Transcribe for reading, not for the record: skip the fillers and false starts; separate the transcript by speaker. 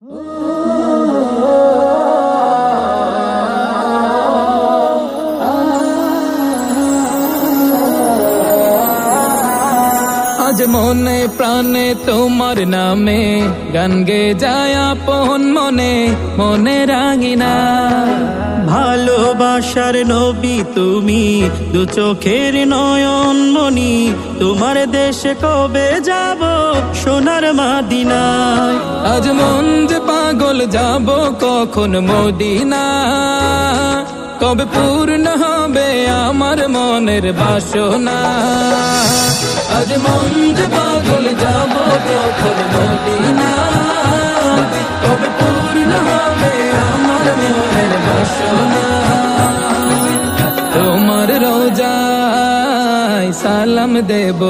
Speaker 1: আজ মনে প্রাণে তোমার নামে গান গে যায় আপন মনে মনে রাঙিনা।
Speaker 2: ভালোবাসার নবী তুমি, দু চোখের নয়ন মনি, তোমার দেশে কবে যাব সোনার মদিনায়।
Speaker 1: আজ মন যে পাগল যাব কখন মদিনা, কবে পূর্ণ হবে আমার মনের বাসনা। আজ মন যে পাগল যাব কখন মদিনা, কবে পূর্ণ হবে আমার মনের বাসনা। তোমার রোজায় সালাম দেব।